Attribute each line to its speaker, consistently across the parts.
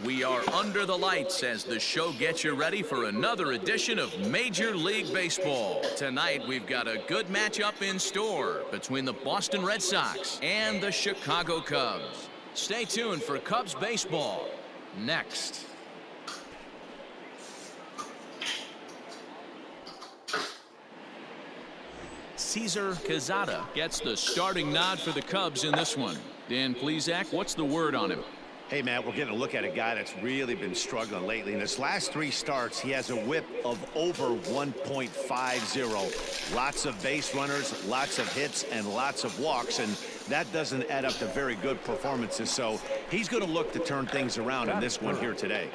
Speaker 1: We are under the lights as the show gets you ready for another edition of Major League Baseball. Tonight, we've got a good matchup in store between the Boston Red Sox and the Chicago Cubs. Stay tuned for Cubs baseball next. Cesar Quezada gets the starting nod for the Cubs in this one. Dan Plesac, what's the word on him?
Speaker 2: Hey, Matt, we're getting a look at a guy that's really been struggling lately. In his last 3 starts, he has a whip of over 1.50. Lots of base runners, lots of hits, and lots of walks, and that doesn't add up to very good performances. So he's going to look to turn things around in this one here today.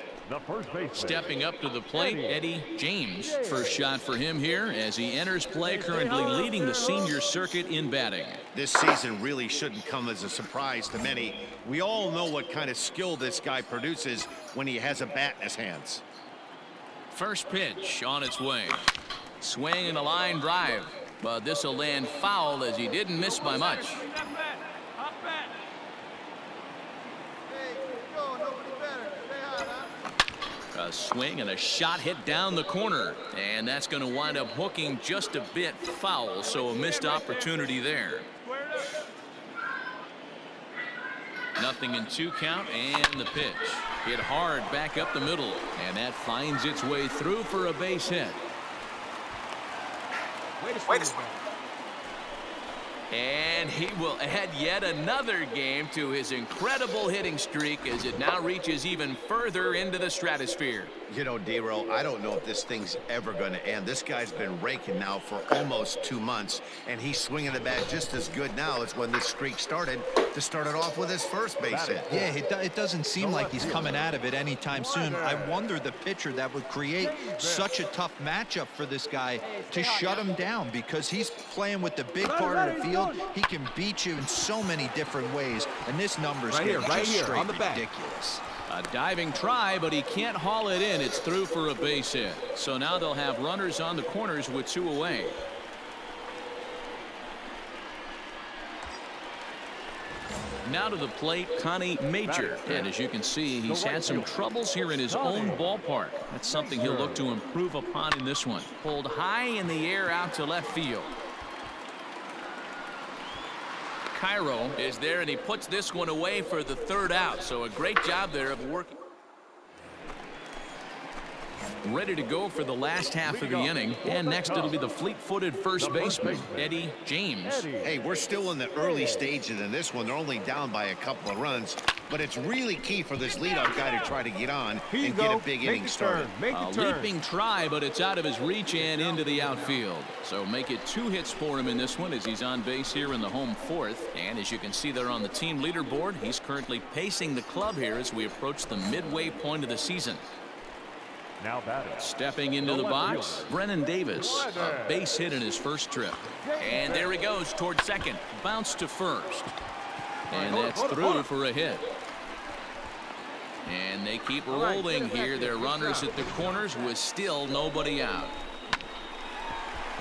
Speaker 1: Stepping up to the plate, Eddie James. First shot for him here as he enters play, currently leading the senior circuit in batting.
Speaker 2: This season really shouldn't come as a surprise to many. We all know what kind of skill this guy produces when he has a bat in his hands.
Speaker 1: First pitch on its way. Swing and a line drive, but this will land foul as he didn't miss by much. A swing and a shot hit down the corner, and that's going to wind up hooking just a bit foul, so a missed opportunity there. Nothing in 2 count, and the pitch hit hard back up the middle, and that finds its way through for a base hit.
Speaker 3: Wait a second.
Speaker 1: And he will add yet another game to his incredible hitting streak as it now reaches even further into the stratosphere.
Speaker 2: You know, D-Roll, I don't know if this thing's ever going to end. This guy's been raking now for almost 2 months, and he's swinging the bat just as good now as when this streak started to start it off with his first base hit.
Speaker 3: Yeah, it doesn't seem like he's coming out of it anytime soon. I wonder the pitcher that would create such a tough matchup for this guy to shut him down, because he's playing with the big part of the field. He can beat you in so many different ways, and this number's
Speaker 4: right here on the back.
Speaker 3: Ridiculous.
Speaker 1: A diving try, but he can't haul it in. It's through for a base hit. So now they'll have runners on the corners with 2 away. Now to the plate, Connie Major. And as you can see, he's had some troubles here in his own ballpark. That's something he'll look to improve upon in this one. Pulled high in the air out to left field. Cairo is there, and he puts this one away for the 3rd out. So a great job there of working. Ready to go for the last half of the inning. And next it'll be the fleet-footed first baseman, Eddie James.
Speaker 2: Hey, we're still in the early stages in this one. They're only down by a couple of runs, but it's really key for this leadoff guy to try to get on and get a big inning started.
Speaker 1: A leaping try, but it's out of his reach and into the outfield. So make it 2 hits for him in this one as he's on base here in the home 4th. And as you can see there on the team leaderboard, he's currently pacing the club here as we approach the midway point of the season.
Speaker 4: Now batting.
Speaker 1: Stepping into the box, Brennan Davis, a base hit in his first trip. And there he goes toward second, bounce to first. And that's through for a hit. And they keep rolling here. Their runners at the corners with still nobody out.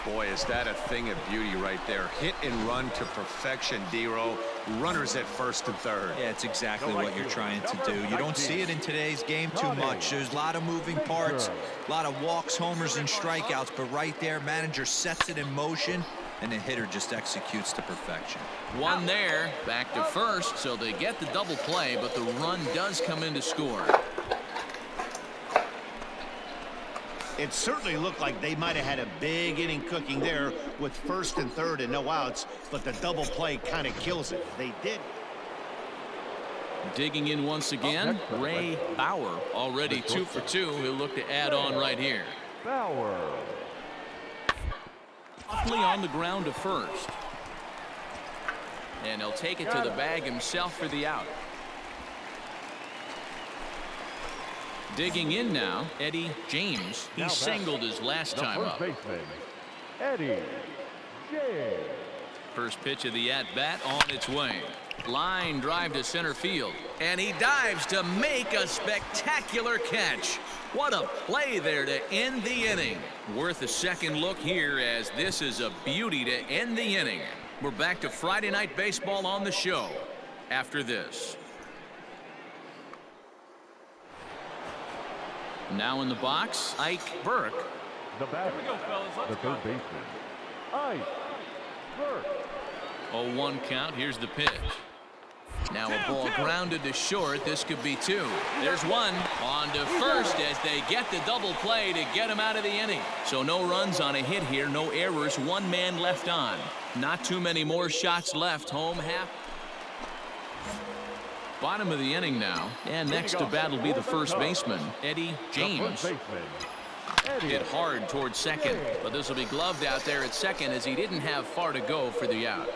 Speaker 2: Boy, is that a thing of beauty right there. Hit and run to perfection, D-Roll. Runners at first and third.
Speaker 3: Yeah, it's exactly what you're trying to do. You don't see it in today's game too much. There's a lot of moving parts, a lot of walks, homers, and strikeouts. But right there, manager sets it in motion, and the hitter just executes to perfection.
Speaker 1: One there, back to first, so they get the double play, but the run does come in to score.
Speaker 2: It certainly looked like they might have had a big inning cooking there with first and third and no outs, but the double play kind of kills it. They did.
Speaker 1: Digging in once again, Ray Bauer, already 2 for 2. He'll look to add on right here.
Speaker 4: Bauer.
Speaker 1: Buckley on the ground to first. And he'll take it to the bag himself for the out. Digging in now, Eddie James. He singled his last time up.
Speaker 4: Eddie James.
Speaker 1: First pitch of the at-bat on its way. Line drive to center field. And he dives to make a spectacular catch. What a play there to end the inning. Worth a second look here, as this is a beauty to end the inning. We're back to Friday Night Baseball on the show after this. Now in the box, Ike Burke.
Speaker 4: The batter. The third baseman, Ike Burke.
Speaker 1: 0-1 count. Here's the pitch. Now a ball grounded to short. This could be two. There's one. On to first as they get the double play to get him out of the inning. So no runs on a hit here. No errors. One man left on. Not too many more shots left. Home half. Bottom of the inning now. And next to bat will be the first baseman, Eddie James. Hit hard towards second. But this will be gloved out there at second as he didn't have far to go for the out.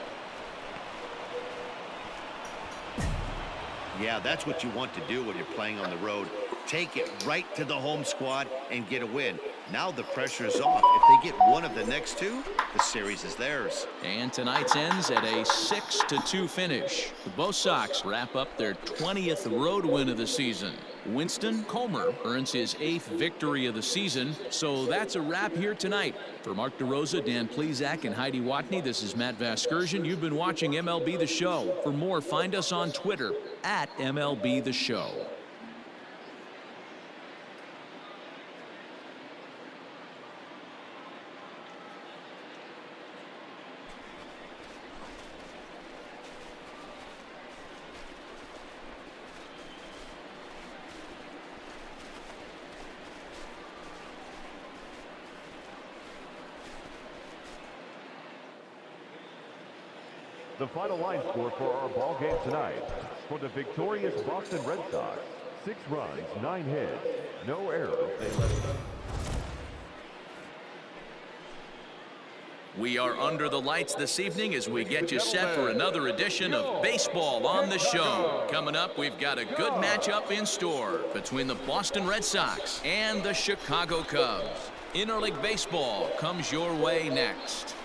Speaker 2: Yeah, that's what you want to do when you're playing on the road. Take it right to the home squad and get a win. Now the pressure is off. If they get one of the next two, the series is theirs.
Speaker 1: And tonight's ends at a 6-2 finish. The Bo Sox wrap up their 20th road win of the season. Winston Comer earns his 8th victory of the season. So that's a wrap here tonight. For Mark DeRosa, Dan Plesac, and Heidi Watney, this is Matt Vasgersian. You've been watching MLB The Show. For more, find us on Twitter at MLB The Show.
Speaker 4: The final line score for our ball game tonight. For the victorious Boston Red Sox, 6 runs, 9 hits, no errors.
Speaker 1: We are under the lights this evening as we get you set for another edition of Baseball on the Show. Coming up, we've got a good matchup in store between the Boston Red Sox and the Chicago Cubs. Interleague Baseball comes your way next.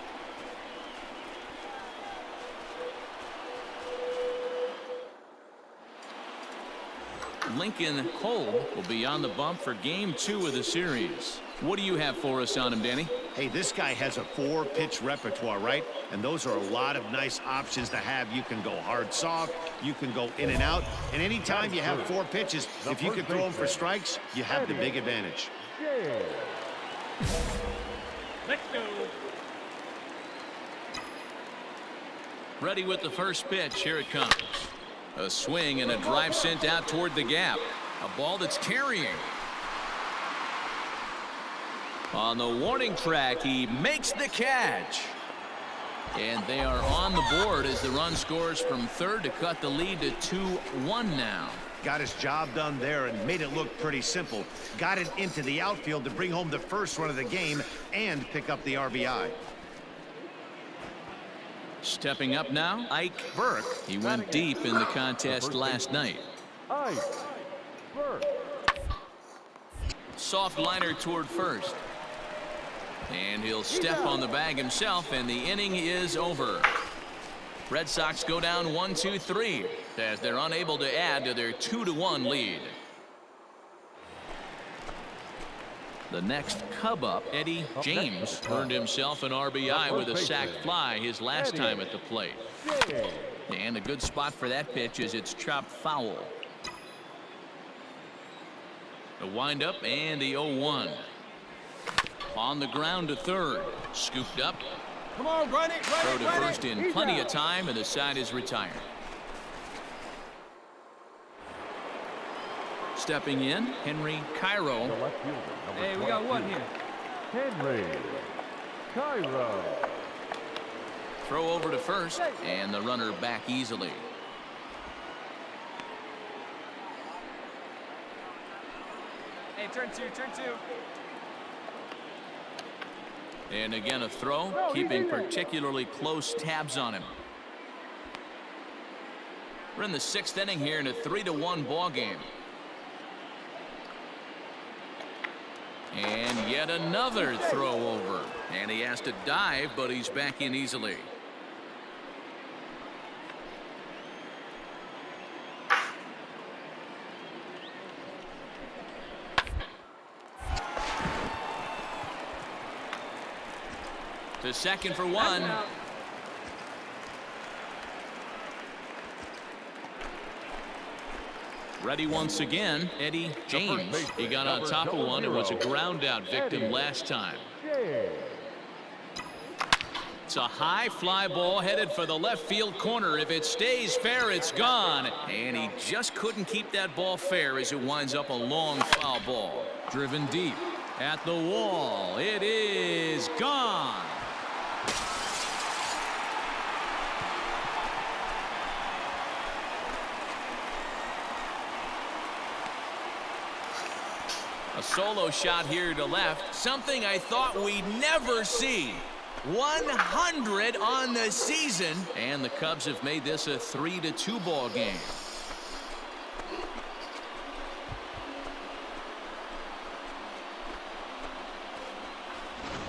Speaker 1: Lincoln Cole will be on the bump for game 2 of the series. What do you have for us on him, Danny?
Speaker 2: Hey, this guy has a 4-pitch repertoire, right? And those are a lot of nice options to have. You can go hard, soft. You can go in and out. And anytime you have 4 pitches, if you can throw them for strikes, you have the big advantage.
Speaker 1: Let's go. Ready with the first pitch. Here it comes. A swing and a drive sent out toward the gap. A ball that's carrying. On the warning track, he makes the catch. And they are on the board as the run scores from third to cut the lead to 2-1 now.
Speaker 2: Got his job done there and made it look pretty simple. Got it into the outfield to bring home the first run of the game and pick up the RBI.
Speaker 1: Stepping up now, Ike Burke. He went deep in the contest last night.
Speaker 4: Ike Burke.
Speaker 1: Soft liner toward first. And he'll step on the bag himself, and the inning is over. Red Sox go down 1-2-3 as they're unable to add to their 2-1 lead. The next Cub up, Eddie James, earned himself an RBI with a sac fly his last time at the plate. And a good spot for that pitch as it's chopped foul. The windup and the 0-1. On the ground to third. Scooped up.
Speaker 5: Come on, run it,
Speaker 1: Throw to first in plenty of time, and the side is retired. Stepping in, Henry Cairo.
Speaker 5: Hey, we got one here.
Speaker 4: Henry Cairo.
Speaker 1: Throw over to first, and the runner back easily.
Speaker 5: Hey, turn two.
Speaker 1: And again a throw, keeping particularly close tabs on him. We're in the 6th inning here in a 3-1 ball game. And yet another throw over. And he has to dive, but he's back in easily. To second for one. Ready once again, Eddie James. He got on top of one and was a ground out victim last time. It's a high fly ball headed for the left field corner. If it stays fair, it's gone. And he just couldn't keep that ball fair as it winds up a long foul ball. Driven deep at the wall. It is gone. A solo shot here to left. Something I thought we'd never see. 100 on the season. And the Cubs have made this a 3-2 ball game.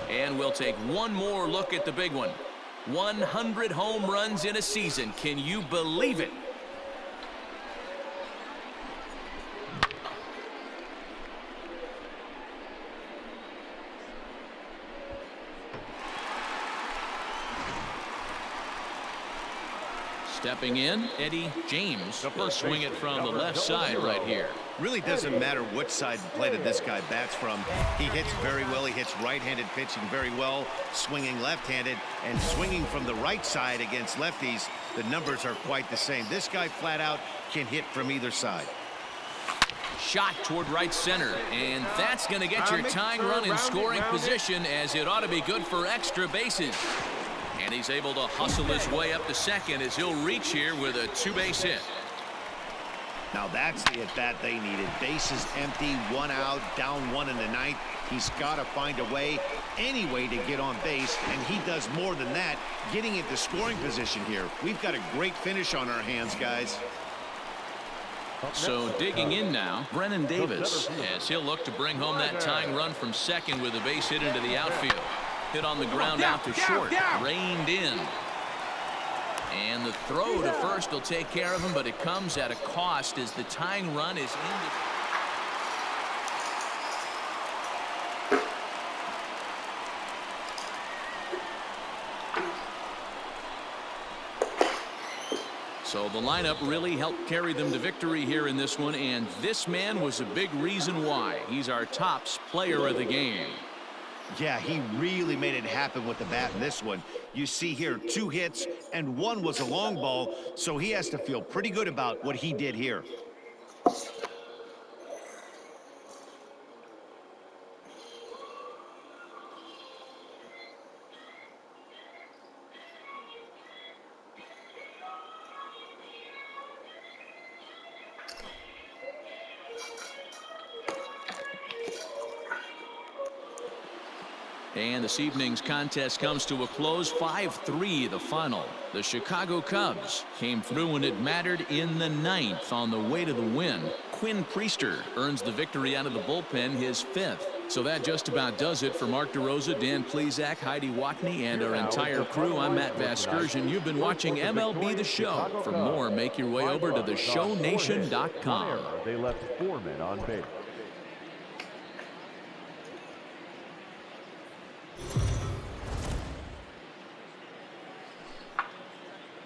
Speaker 1: And we'll take one more look at the big one. 100 home runs in a season. Can you believe it? Stepping in, Eddie James. He'll swing it from the left side right here.
Speaker 2: Really doesn't matter which side of the plate this guy bats from. He hits very well. He hits right-handed pitching very well, swinging left-handed, and swinging from the right side against lefties. The numbers are quite the same. This guy flat out can hit from either side.
Speaker 1: Shot toward right center, and that's going to get your tying run in scoring position, as it ought to be good for extra bases. And he's able to hustle his way up to second as he'll reach here with a two-base hit.
Speaker 2: Now that's the at-bat they needed. Bases empty, one out, down one in the ninth. He's got to find a way, any way, to get on base, and he does more than that, getting into scoring position here. We've got a great finish on our hands, guys.
Speaker 1: So digging in now, Brennan Davis, as he'll look to bring home that tying run from second with a base hit into the outfield. Hit on the ground out to short, reined in. And the throw to first will take care of him, but it comes at a cost as the tying run is So the lineup really helped carry them to victory here in this one, and this man was a big reason why. He's our tops player of the game.
Speaker 2: Yeah, he really made it happen with the bat in this one. You see here 2 hits and 1 was a long ball, so he has to feel pretty good about what he did here.
Speaker 1: And this evening's contest comes to a close. 5-3 the final. The Chicago Cubs came through when it mattered in the 9th on the way to the win. Quinn Priester earns the victory out of the bullpen, his 5th. So that just about does it for Mark DeRosa, Dan Plesac, Heidi Watney, and our entire crew. I'm Matt Vasgersian. You've been watching MLB The Show. For more, make your way over to theshownation.com.
Speaker 4: They left 4 men on base.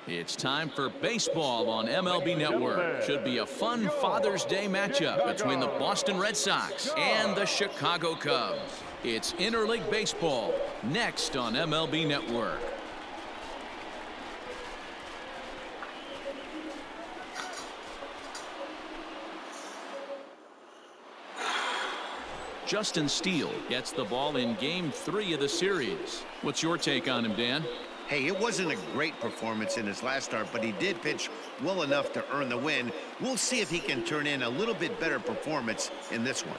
Speaker 1: It's time for baseball on MLB Network. Should be a fun Father's Day matchup between the Boston Red Sox and the Chicago Cubs. It's interleague baseball next on MLB Network. Justin Steele gets the ball in Game 3 of the series. What's your take on him, Dan?
Speaker 2: Hey, it wasn't a great performance in his last start, but he did pitch well enough to earn the win. We'll see if he can turn in a little bit better performance in this one.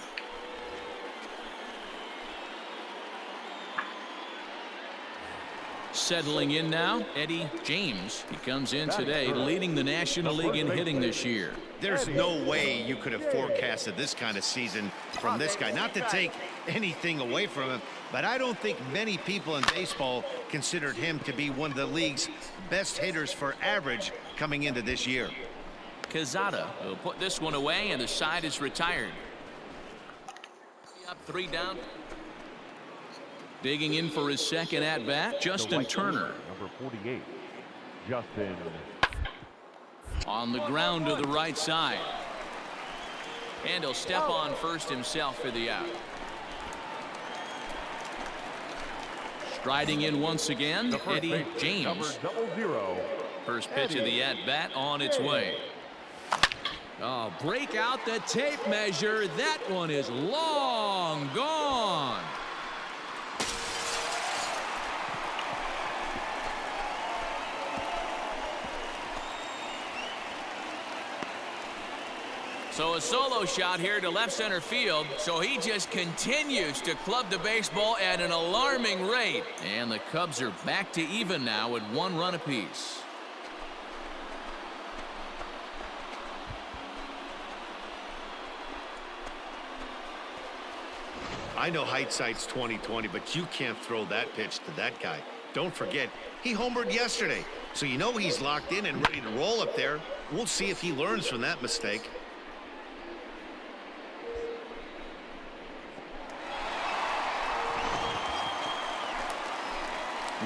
Speaker 1: Settling in now, Eddie James. He comes in today leading the National League in hitting this year.
Speaker 2: There's no way you could have forecasted this kind of season from this guy. Not to take anything away from him, but I don't think many people in baseball considered him to be one of the league's best hitters for average coming into this year.
Speaker 1: Quezada will put this one away, and the side is retired. Up 3 down. Digging in for his second at-bat, Justin Turner.
Speaker 4: Number 48, Justin.
Speaker 1: On the ground to the right side. And he'll step on first himself for the out. Striding in once again, Eddie James. First pitch of the at-bat on its way. Oh, break out the tape measure. That one is long gone. So a solo shot here to left center field. So he just continues to club the baseball at an alarming rate. And the Cubs are back to even now at 1 run apiece.
Speaker 2: I know hindsight's 20/20, but you can't throw that pitch to that guy. Don't forget, he homered yesterday. So you know he's locked in and ready to roll up there. We'll see if he learns from that mistake.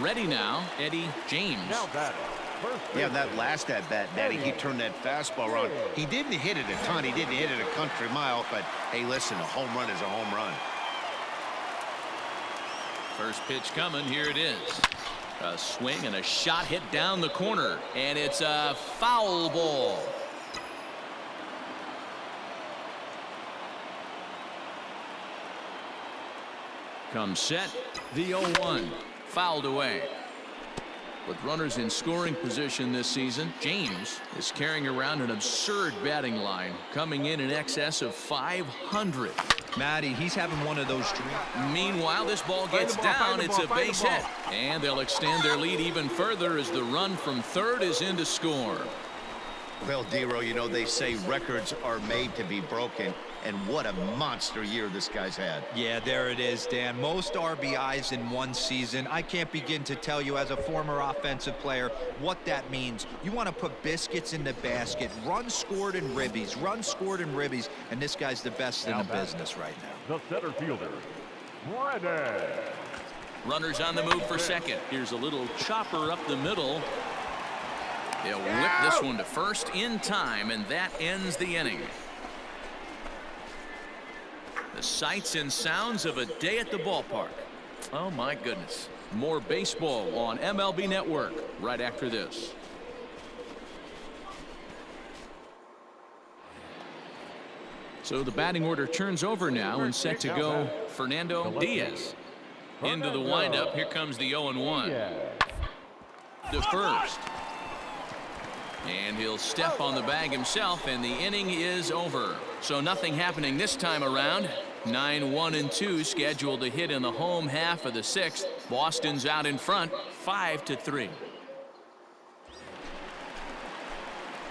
Speaker 1: Ready now, Eddie James.
Speaker 2: Yeah, that last at-bat, Daddy, he turned that fastball around. He didn't hit it a ton. He didn't hit it a country mile. But, hey, listen, a home run is a home run.
Speaker 1: First pitch coming. Here it is. A swing and a shot hit down the corner. And it's a foul ball. Comes set. The 0-1. Fouled away. With runners in scoring position this season, James is carrying around an absurd batting line, coming in excess of 500.
Speaker 3: Matty, he's having one of those dreams.
Speaker 1: Meanwhile, this ball gets down. It's a base hit. And they'll extend their lead even further as the run from third is in to score.
Speaker 2: Well, Dero, you know, they say records are made to be broken. And what a monster year this guy's had.
Speaker 3: Yeah, there it is, Dan. Most RBIs in one season. I can't begin to tell you as a former offensive player what that means. You want to put biscuits in the basket. Runs scored in ribbies. Runs scored in ribbies. And this guy's the best in the business right now.
Speaker 4: The center fielder, Wrigley.
Speaker 1: Runners on the move for second. Here's a little chopper up the middle. They'll whip this one to first in time, and that ends the inning. The sights and sounds of a day at the ballpark. Oh, my goodness. More baseball on MLB Network right after this. So the batting order turns over now and set to go Fernando Diaz. Into the windup. Here comes the 0-1. The first. And he'll step on the bag himself, and the inning is over. So nothing happening this time around. 9-1-2 scheduled to hit in the home half of the sixth. Boston's out in front, 5-3.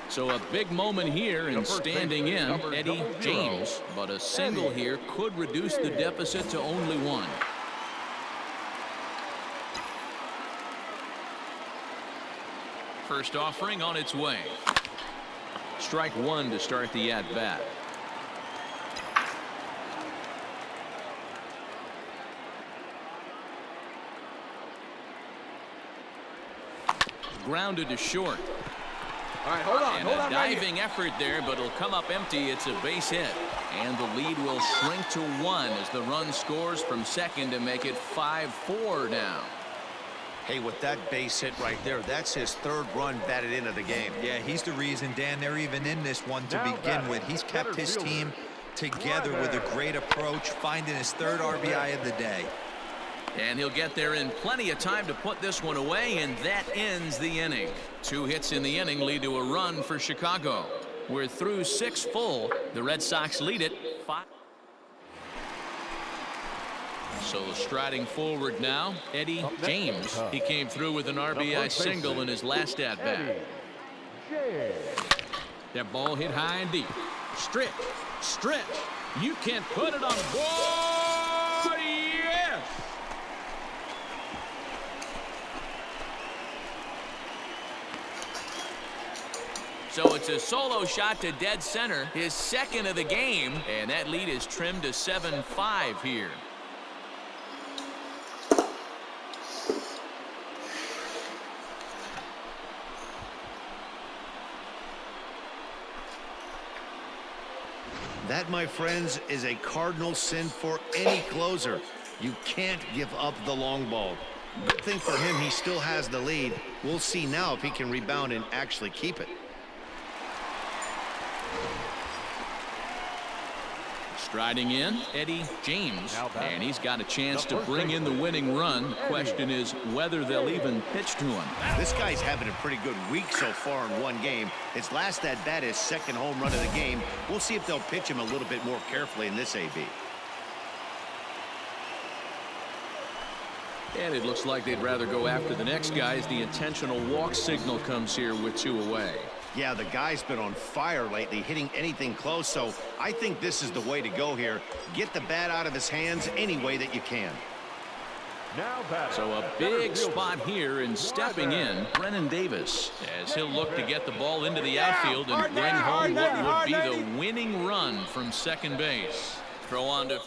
Speaker 1: So a big moment here, and standing in, Eddie James. But a single here could reduce the deficit to only 1. First offering on its way. Strike 1 to start the at-bat. Grounded to short.
Speaker 5: All right, hold on.
Speaker 1: And a diving effort there, but it'll come up empty. It's a base hit. And the lead will shrink to 1 as the run scores from second to make it 5-4 now.
Speaker 2: Hey, with that base hit right there, that's his 3rd run batted into the game.
Speaker 3: Yeah, he's the reason, Dan, they're even in this one to begin with. He's kept his team together with a great approach, finding his 3rd RBI of the day.
Speaker 1: And he'll get there in plenty of time to put this one away, and that ends the inning. 2 hits in the inning lead to a run for Chicago. We're through 6 full. The Red Sox lead it 5. So striding forward now, Eddie James. He came through with an RBI single in his last at-bat. That ball hit high and deep. Stretch. You can't put it on the board. Yes! So it's a solo shot to dead center, his 2nd of the game, and that lead is trimmed to 7-5 here.
Speaker 2: That, my friends, is a cardinal sin for any closer. You can't give up the long ball. Good thing for him, he still has the lead. We'll see now if he can rebound and actually keep it.
Speaker 1: Striding in, Eddie James, and he's got a chance to bring in the winning run. Question is whether they'll even pitch to him.
Speaker 2: This guy's having a pretty good week so far in one game. His last at bat, his second home run of the game. We'll see if they'll pitch him a little bit more carefully in this AB.
Speaker 1: And it looks like they'd rather go after the next guy as the intentional walk signal comes here with 2 away.
Speaker 2: Yeah, the guy's been on fire lately, hitting anything close, so I think this is the way to go here. Get the bat out of his hands any way that you can.
Speaker 1: So a big spot here, and stepping in, Brennan Davis, as he'll look to get the ball into the outfield and bring home what would be the winning run from second base. Throw on to...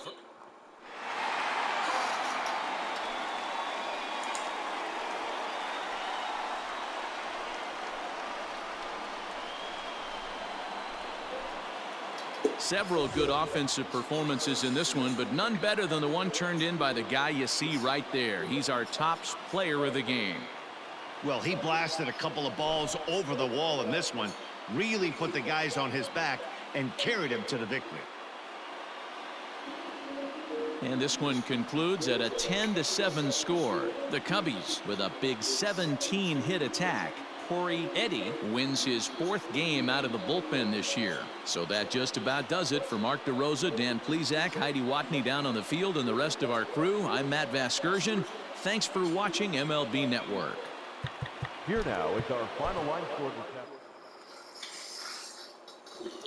Speaker 1: Several good offensive performances in this one, but none better than the one turned in by the guy you see right there. He's our top player of the game.
Speaker 2: Well, he blasted a couple of balls over the wall in this one, really put the guys on his back and carried him to the victory.
Speaker 1: And this one concludes at a 10-7 score. The Cubbies with a big 17-hit attack. Corey Eddy wins his 4th game out of the bullpen this year. So that just about does it for Mark DeRosa, Dan Plesac, Heidi Watney down on the field, and the rest of our crew. I'm Matt Vasgersian. Thanks for watching MLB Network.
Speaker 4: Here now is our final line score.